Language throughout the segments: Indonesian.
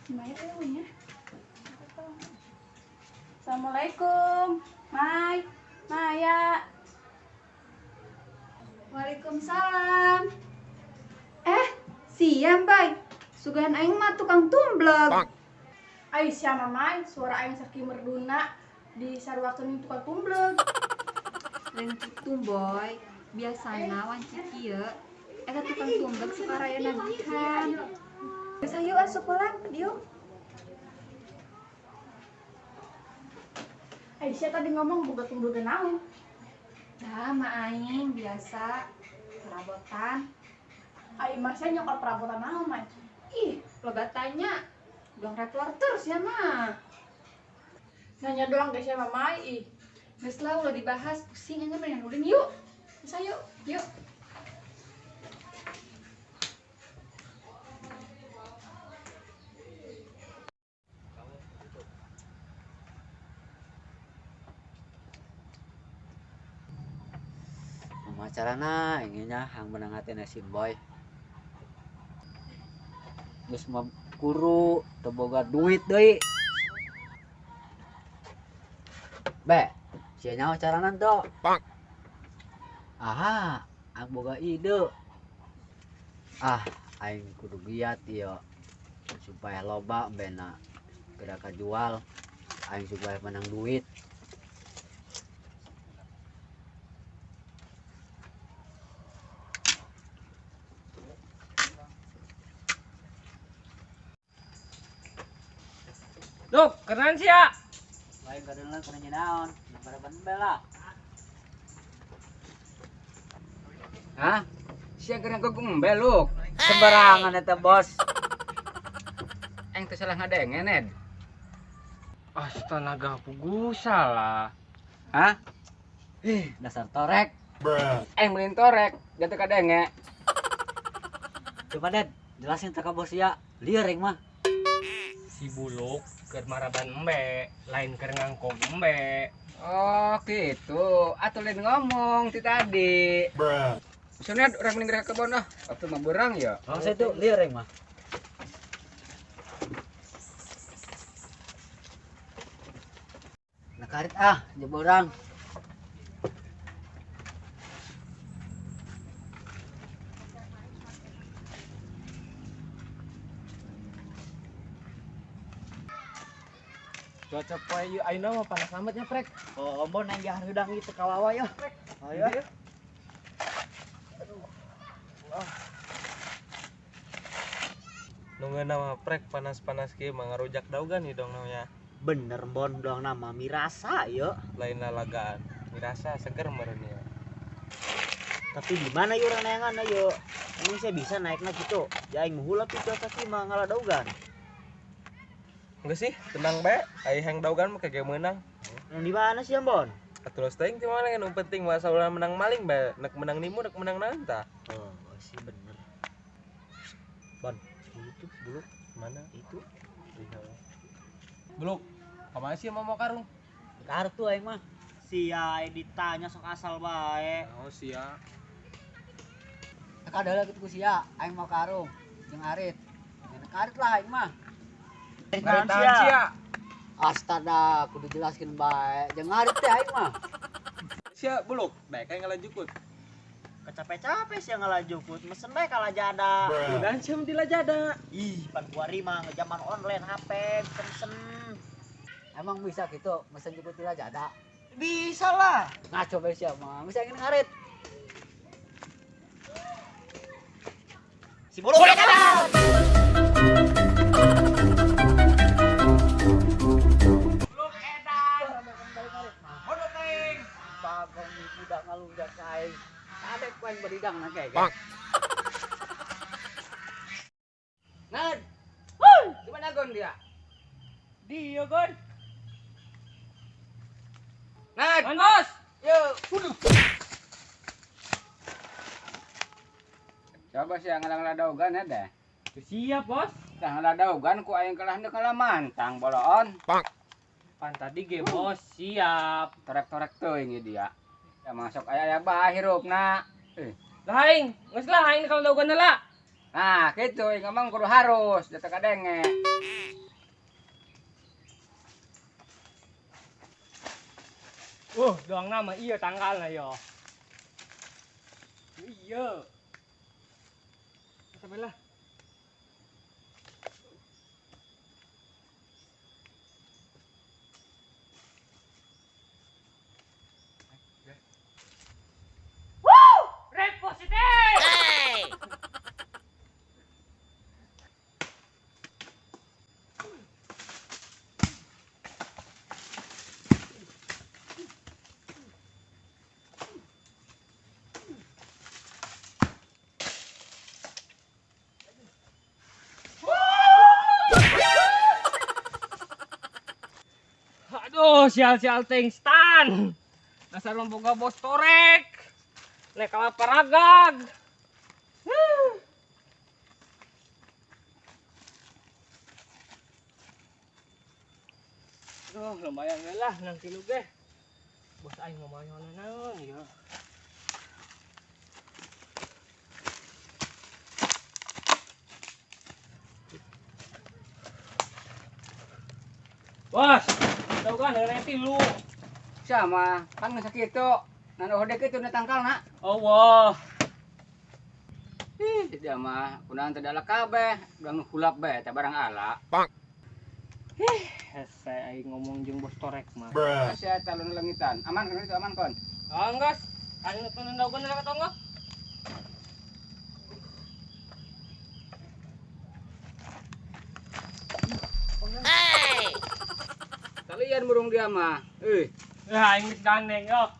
Maya ya. Assalamualaikum, Mai, Maya. Waalaikumsalam. Siang, Bay. Sugan aing mah tukang tumblek. Aisyah mah Mai, suara aing saking merduna di sarwakeun tukang tumblek. Lain kitu boy, biasana wanci kieu eta tukang tumblek sakaraya nagihan. Geus hayu asup sekolah, dieu. Aisyah tadi ngomong boga tumblek naon? Dah mah aing biasa perabotan. Aing mah saya nyokot perabotan naon, Mai? Ih, loba tanya. Ulang retor terus ya mah. Nanya doang guys ya, Mama. Geus lah ulah dibahas, pusing aja pengen ulin yuk. Bisa yuk, yuk. Macarana inginnya hang menang hati nasin boy. Geus mah guru teu boga duit deui. Be, sia nyaho carana teu? Pak. Aha, ang boga ide. Aing kudu giat ieu supaya loba bena gerak jual aing supaya menang duit. Duk, keren sih ya. Lain kadang-kadang kena nyenaon, pada bela. Hah? Siya kena kok beluk. Sembarangan eta bos. Eng teu salah ngadengen, Ed. Astaga, pugu salah. Hah? Dasar torek. Eng beliin torek, jatuh kadenge. Coba Ded, jelasin ke bos ya. Liar yang mah. Si buluk keur maraban embe, lain keur ngangkong embe. Oh, gitu. Atuh lain ngomong ti tadi. Misalnya orang meninggal ke kebon waktu mah berang ya. Langsung itu liar yang mah. Nakarit jeborang. Cuaca poe ieu ayeuna mah panas amat nya, Prek. Oh, ombon yang jahar hudang itu kawawa ya. Oh ya. Nunggu nama prek panas-panas kieu mah ngarujak daugan nih dong namanya. Bener bon dong nama mirasa ya. Lain lalagaan. Dirasa seger meureun ya. Tapi di mana yuk nayangan ayo. Ini saya bisa naiknya gitu. Jaing muhulap itu kaki mah ngaladaugan. Enggak sih, tenang bae. Aya hang daugan mah kagak meunang. Yang di mana sih Ambon? Atuh teuing ti mana nu penting mah saeulah menang maling bae. Nek menang nimu nek menang naon tah. Oh, sih bener. Bon, itu bulu Mana? itu Belum. Kamana sih mau karung? kartu aing mah. Sia ditanya sok asal bae. Oh sia. Teka adalah gitu sia, aing mau karung jeung arit. Ngan karit lah aing mah. Tahan sia. Astaga, kudu jelaskeun bae. Jeung arit teh aing mah. Sia buluk. Bae kayak ngalajukut. Capek-capek sih ngalajukut, mesen bae ka Lazada. Udah sih di Lazada. Ih, pan kuari mah ngejaman online HP, pesen. Emang bisa gitu, mesen jemput di Lazada? Bisa lah. Nah, coba siapa mah, bisa ingin ngarit. Si bulu Lazada. Belum edan. Hono teuing. Bagong budak ngalunjak aing. Adek ku aing beridang na kayak. Nad. Wuh, gimana gon dia? Dia gon. Nad, bos. Yuk. Coba sih ngalang daugan ya deh. Siap, Bos. Tah daugan ku aing kalah teu kalah mantang boloon. Pan tadi ge Bos, siap. Torek-torek teuing ieu dia. Ya masuk aya bae hirupna. Lah aing, geus lah aing kalau daugan heula. Nah, gitu ngomong kudu harus datang kadenge. Doang nama iya tanggalnya yo. Iya. Sampai lah. Aduh, sial-sial ting stan. Dasar lemboga bos torek. Nek kalaparagag. Aduh, lumayan we lah nang kilo ge. Bos aing ngomongnya naon ya. Bos, tahu kan dengan tilu. Sama, kan geus sakitu. Nan hode kitu na tangkalna. Allah. Ih, dia mah kunaon teh dalak kabeh, urang hulap bae teh barang ala. Saya aing ngomong jeung bos torek mah. Sia talun lengitan. Aman kan itu aman kon. Anggas, aing nepen ndaukeun ka tonggo. Kalian burung dia mah. Aing geus gandeng yo.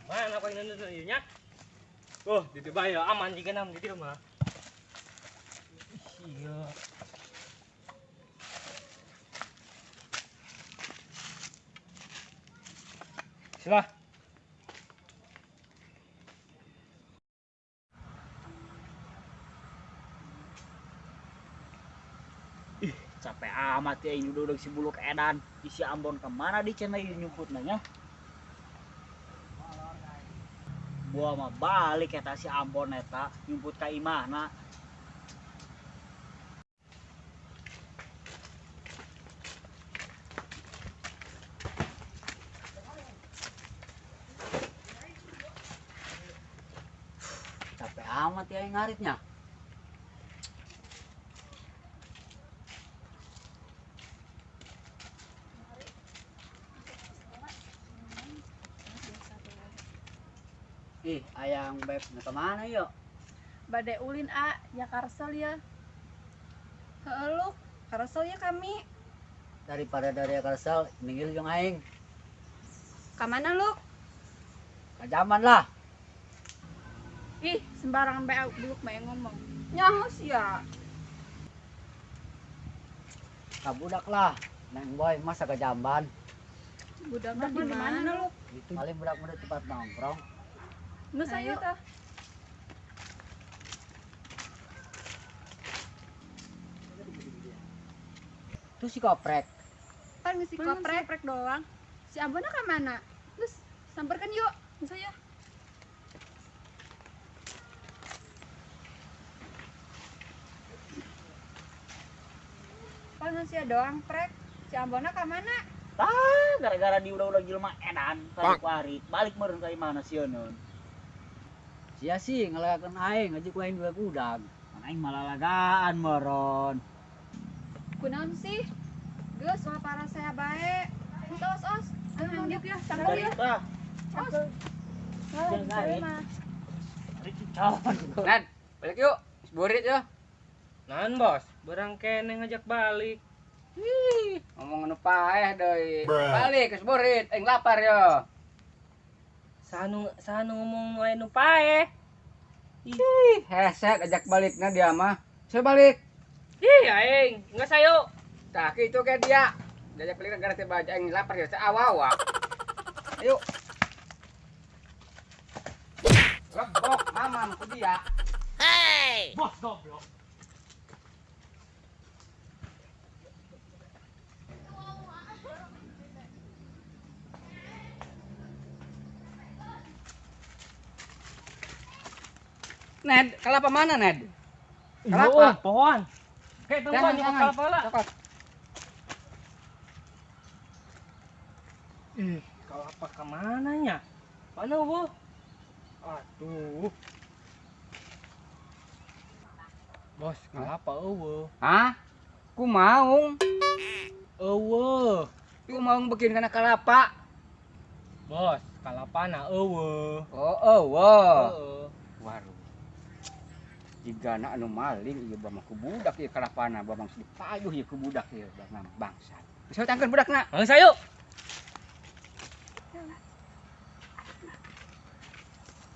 Mana apa ini ieu nya? Di dieu bae aman jika nam di dieu mah. Iya. Sila. Capek amat ya ini udah si Buluk edan isi Ambon kemana di channel ini nyumput nanya. Gua mah balik eta si Ambon eta nyumput ka imahna. Capek amat ya yang ngaritnya. Ayang beb, nah kemana yuk? Badai ulin ya karsel ya. Heeluk, karsel ya kami. Daripada dari Kalsel, minggir yung aing. Kamana lu? Kajaman lah. Ih, sembarangan bae buluk bae ngomong. Nyahos ya. Kabudak lah. Neng boy masa kajamban. Budak di mana lu? Itu paling budak muda tempat nongkrong. Nu saya tah. Itu si koprek. Kan ngisi koprek doang. Si Ambona ka mana? Terus samperkan yuk. Saya. Kan masih doang prek. Si Ambona ka mana? Gara-gara di udah jelema edan tadi hari balik meureun ka imahna sioneun. Sia sih ngelagakeun aing ngajak aing dua kudag. Aing malah lagaan meureun. Kunaon sih? Geus soal para saya bae. Tos os. Anu lanjut ya. Tanggal Dari ya. tah. Os. Jangan Saya garit. mah. Ari cicon. Nan, balik yuk. Burit ya. Naon bos, barang kene ngajak balik. Ngomong anu paeh deui. Balik geus burit, aing lapar yo. Sanu ngomong lain nu paeh. Ih, hesek ajak balikna dia mah. Saya balik. Ih, aing, geus ayo. Tah kitu ke dia. Diajak balik gara teh baca aing lapar ya awa-awa. Ayo. Lebok mamam ku dia. Bos goblok. Ned, kelapa mana, Ned? Kelapa. Pohon. Oke, tunggu Jangan, nyokot jangan. kelapa lah. Cokot. Kelapa kemananya? Mana, Bu? Aduh. Bos, kelapa eueuh. Hah? Ku mau. Eueuh. Ku mau bikin kana kelapa. Bos, kalapana eueuh. Oh, wow. Eueuh. Waduh. Jika anak anu maling ieu bama ku budak ieu kalapana, bama geus dipayuh ieu ku budak ieu bama bangsat. Geus tangkeun budakna. Geus ayo.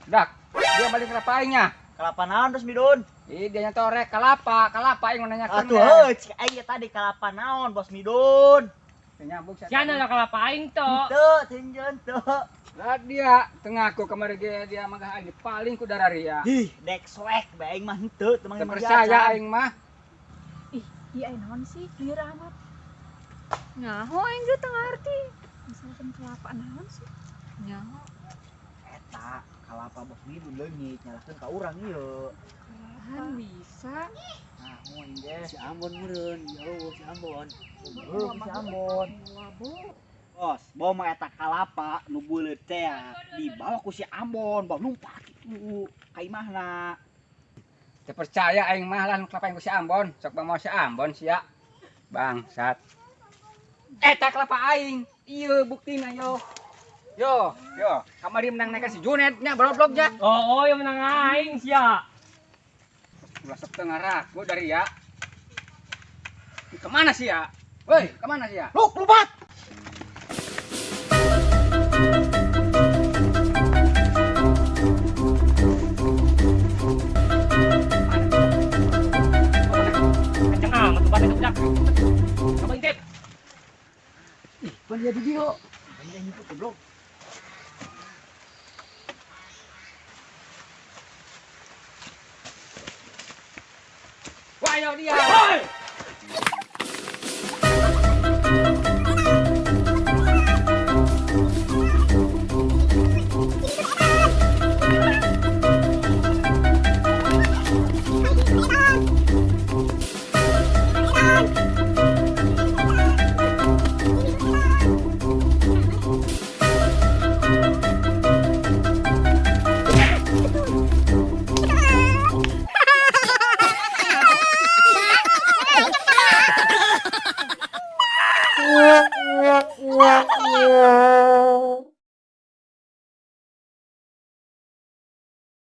Dak, dia balik kelapa aingnya. Kelapa naon terus Midun? Ih, dia nyatorek kelapa aing nanyakeun. Atuh heuh, cik aing tadi kelapa naon Bos Midun? Nyambung Siana lah kelapa aing toh. Teu, tinjeun teu. Lah dia tengah aku kemarin dia mangga aing paling ku dararia. Ih, dek swag bae aing mah henteu teu Teu percaya aing mah. Ih, dia naon sih lieur amat. Nyaho aing ge teu ngarti. Misalkan kelapa naon sih? Nyaho. Eta kalapa Bos Midun leungit nyalakeun ka urang ieu. Kan bisa. Nah, moin deh. Si Ambon meureun, ya Allah si Ambon. Si Ambon. Bos, bawa mah eta kalapa nu beuleut teh dibawa ku si Ambon, bawa numpak kitu ka imahna. Teu percaya aing mah lah nu kelapa aing ku si Ambon, sok mau si Ambon sia. Bangsat. Eta kelapa aing. Ieu buktina yo. Yo, kamari menang naik si Junet nya bloblognya. Oh, yang menang aing sia. Ulah setengah ragu dari ya. Kemana sih ya? Woi, kemana sih ya? Luk, lupat. Kenceng amat tuh pada budak. Coba intip. Pan dia di dia. Pan dia nyiput goblok. Wah, yo dia. Yeah.